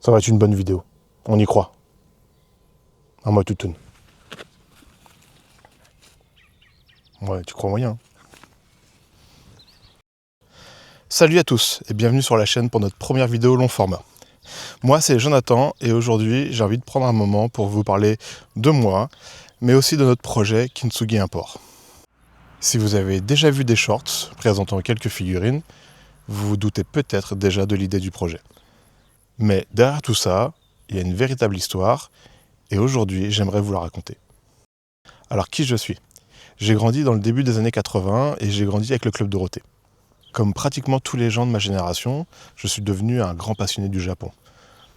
Ça va être une bonne vidéo. On y croit. À moi, toutoune. Ouais, tu crois moyen. Salut à tous et bienvenue sur la chaîne pour notre première vidéo long format. Moi, c'est Jonathan et aujourd'hui, j'ai envie de prendre un moment pour vous parler de moi, mais aussi de notre projet Kintsugi Import. Si vous avez déjà vu des shorts présentant quelques figurines, vous vous doutez peut-être déjà de l'idée du projet. Mais derrière tout ça, il y a une véritable histoire et aujourd'hui, j'aimerais vous la raconter. Alors, qui je suis ? J'ai grandi dans le début des années 80 et j'ai grandi avec le Club Dorothée. Comme pratiquement tous les gens de ma génération, je suis devenu un grand passionné du Japon.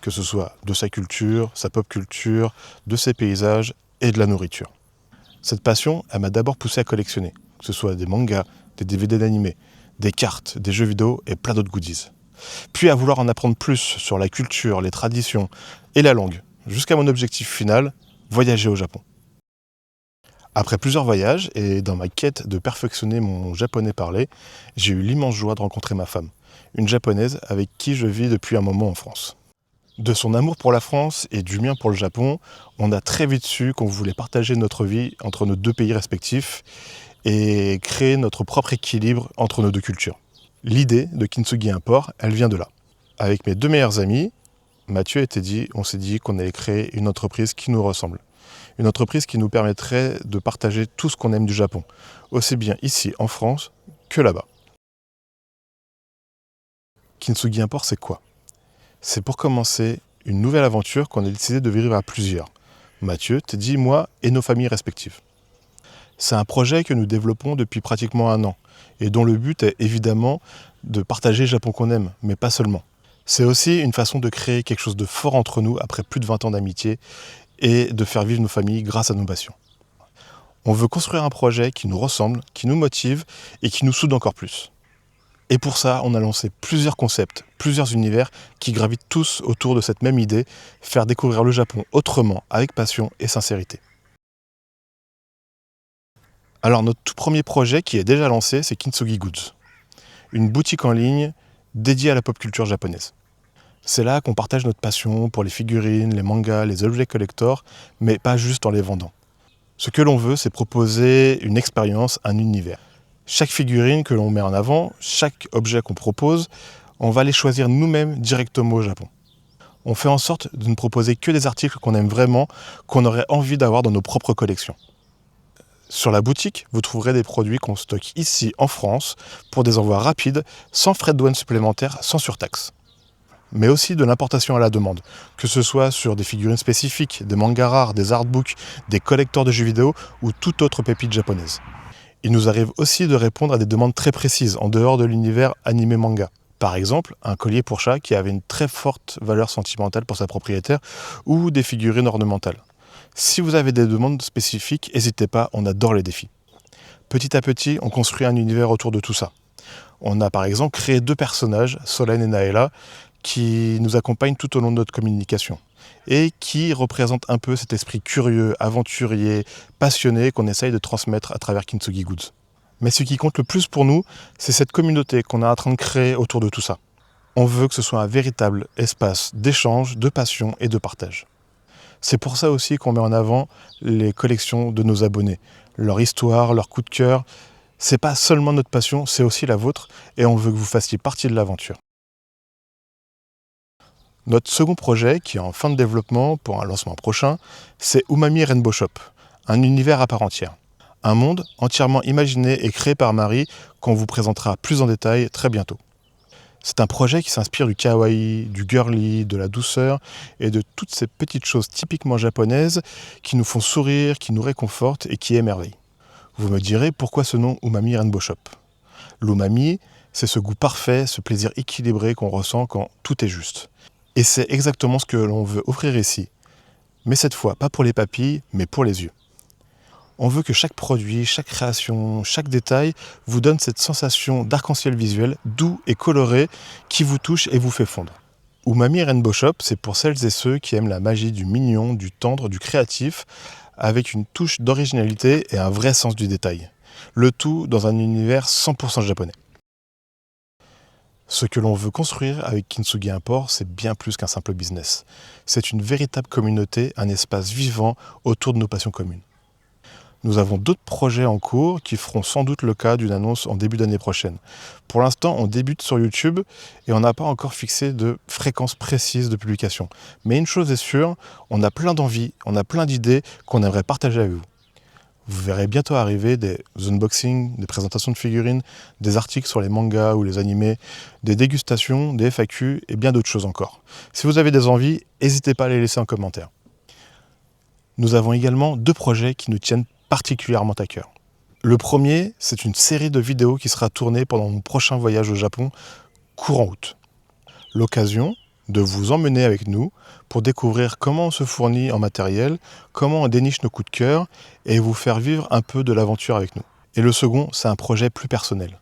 Que ce soit de sa culture, sa pop culture, de ses paysages et de la nourriture. Cette passion, elle m'a d'abord poussé à collectionner, que ce soit des mangas, des DVD d'animé, des cartes, des jeux vidéo et plein d'autres goodies. Puis à vouloir en apprendre plus sur la culture, les traditions et la langue, jusqu'à mon objectif final, voyager au Japon. Après plusieurs voyages et dans ma quête de perfectionner mon japonais parlé, j'ai eu l'immense joie de rencontrer ma femme, une japonaise avec qui je vis depuis un moment en France. De son amour pour la France et du mien pour le Japon, on a très vite su qu'on voulait partager notre vie entre nos deux pays respectifs et créer notre propre équilibre entre nos deux cultures. L'idée de Kintsugi Import, elle vient de là. Avec mes deux meilleurs amis, Mathieu et Teddy, on s'est dit qu'on allait créer une entreprise qui nous ressemble. Une entreprise qui nous permettrait de partager tout ce qu'on aime du Japon, aussi bien ici en France que là-bas. Kintsugi Import, c'est quoi ? C'est pour commencer une nouvelle aventure qu'on a décidé de vivre à plusieurs. Mathieu, Teddy, moi et nos familles respectives. C'est un projet que nous développons depuis pratiquement un an et dont le but est évidemment de partager le Japon qu'on aime, mais pas seulement. C'est aussi une façon de créer quelque chose de fort entre nous après plus de 20 ans d'amitié et de faire vivre nos familles grâce à nos passions. On veut construire un projet qui nous ressemble, qui nous motive et qui nous soude encore plus. Et pour ça, on a lancé plusieurs concepts, plusieurs univers qui gravitent tous autour de cette même idée, faire découvrir le Japon autrement, avec passion et sincérité. Alors notre tout premier projet qui est déjà lancé, c'est Kintsugi Goods, une boutique en ligne dédiée à la pop culture japonaise. C'est là qu'on partage notre passion pour les figurines, les mangas, les objets collector, mais pas juste en les vendant. Ce que l'on veut, c'est proposer une expérience, un univers. Chaque figurine que l'on met en avant, chaque objet qu'on propose, on va les choisir nous-mêmes directement au Japon. On fait en sorte de ne proposer que des articles qu'on aime vraiment, qu'on aurait envie d'avoir dans nos propres collections. Sur la boutique, vous trouverez des produits qu'on stocke ici en France pour des envois rapides, sans frais de douane supplémentaires, sans surtaxe. Mais aussi de l'importation à la demande, que ce soit sur des figurines spécifiques, des mangas rares, des artbooks, des collecteurs de jeux vidéo ou toute autre pépite japonaise. Il nous arrive aussi de répondre à des demandes très précises en dehors de l'univers animé-manga. Par exemple, un collier pour chat qui avait une très forte valeur sentimentale pour sa propriétaire ou des figurines ornementales. Si vous avez des demandes spécifiques, n'hésitez pas, on adore les défis. Petit à petit, on construit un univers autour de tout ça. On a par exemple créé deux personnages, Solène et Naëla, qui nous accompagnent tout au long de notre communication et qui représentent un peu cet esprit curieux, aventurier, passionné qu'on essaye de transmettre à travers Kintsugi Goods. Mais ce qui compte le plus pour nous, c'est cette communauté qu'on est en train de créer autour de tout ça. On veut que ce soit un véritable espace d'échange, de passion et de partage. C'est pour ça aussi qu'on met en avant les collections de nos abonnés, leur histoire, leur coup de cœur. C'est pas seulement notre passion, c'est aussi la vôtre et on veut que vous fassiez partie de l'aventure. Notre second projet, qui est en fin de développement pour un lancement prochain, c'est Umami Rainbow Shop, un univers à part entière. Un monde entièrement imaginé et créé par Marie qu'on vous présentera plus en détail très bientôt. C'est un projet qui s'inspire du kawaii, du girly, de la douceur et de toutes ces petites choses typiquement japonaises qui nous font sourire, qui nous réconfortent et qui émerveillent. Vous me direz pourquoi ce nom Umami Rainbow Shop. L'umami, c'est ce goût parfait, ce plaisir équilibré qu'on ressent quand tout est juste. Et c'est exactement ce que l'on veut offrir ici. Mais cette fois, pas pour les papilles, mais pour les yeux. On veut que chaque produit, chaque création, chaque détail vous donne cette sensation d'arc-en-ciel visuel, doux et coloré, qui vous touche et vous fait fondre. Umami Rainbow Shop, c'est pour celles et ceux qui aiment la magie du mignon, du tendre, du créatif, avec une touche d'originalité et un vrai sens du détail. Le tout dans un univers 100% japonais. Ce que l'on veut construire avec Kintsugi Import, c'est bien plus qu'un simple business. C'est une véritable communauté, un espace vivant autour de nos passions communes. Nous avons d'autres projets en cours qui feront sans doute le cas d'une annonce en début d'année prochaine. Pour l'instant, on débute sur YouTube et on n'a pas encore fixé de fréquence précise de publication. Mais une chose est sûre, on a plein d'envies, on a plein d'idées qu'on aimerait partager avec vous. Vous verrez bientôt arriver des unboxings, des présentations de figurines, des articles sur les mangas ou les animés, des dégustations, des FAQ et bien d'autres choses encore. Si vous avez des envies, n'hésitez pas à les laisser en commentaire. Nous avons également 2 projets qui nous tiennent particulièrement à cœur. Le premier, c'est une série de vidéos qui sera tournée pendant mon prochain voyage au Japon, courant août. L'occasion de vous emmener avec nous pour découvrir comment on se fournit en matériel, comment on déniche nos coups de cœur et vous faire vivre un peu de l'aventure avec nous. Et le second, c'est un projet plus personnel,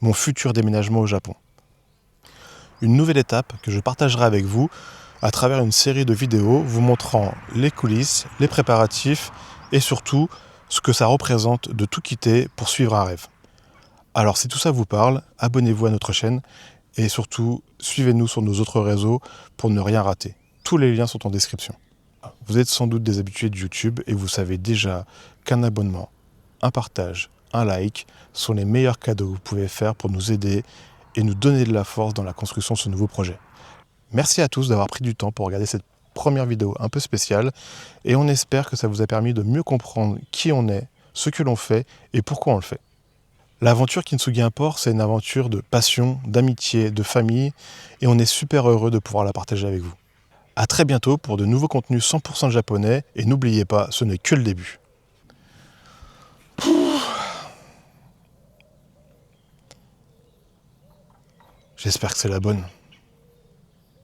mon futur déménagement au Japon. Une nouvelle étape que je partagerai avec vous à travers une série de vidéos vous montrant les coulisses, les préparatifs et surtout ce que ça représente de tout quitter pour suivre un rêve. Alors si tout ça vous parle, abonnez-vous à notre chaîne et surtout suivez-nous sur nos autres réseaux pour ne rien rater. Tous les liens sont en description. Vous êtes sans doute des habitués de YouTube et vous savez déjà qu'un abonnement, un partage, un like sont les meilleurs cadeaux que vous pouvez faire pour nous aider et nous donner de la force dans la construction de ce nouveau projet. Merci à tous d'avoir pris du temps pour regarder cette première vidéo un peu spéciale et on espère que ça vous a permis de mieux comprendre qui on est, ce que l'on fait et pourquoi on le fait. L'aventure Kintsugi Import, c'est une aventure de passion, d'amitié, de famille et on est super heureux de pouvoir la partager avec vous. A très bientôt pour de nouveaux contenus 100% japonais et n'oubliez pas, ce n'est que le début. J'espère que c'est la bonne.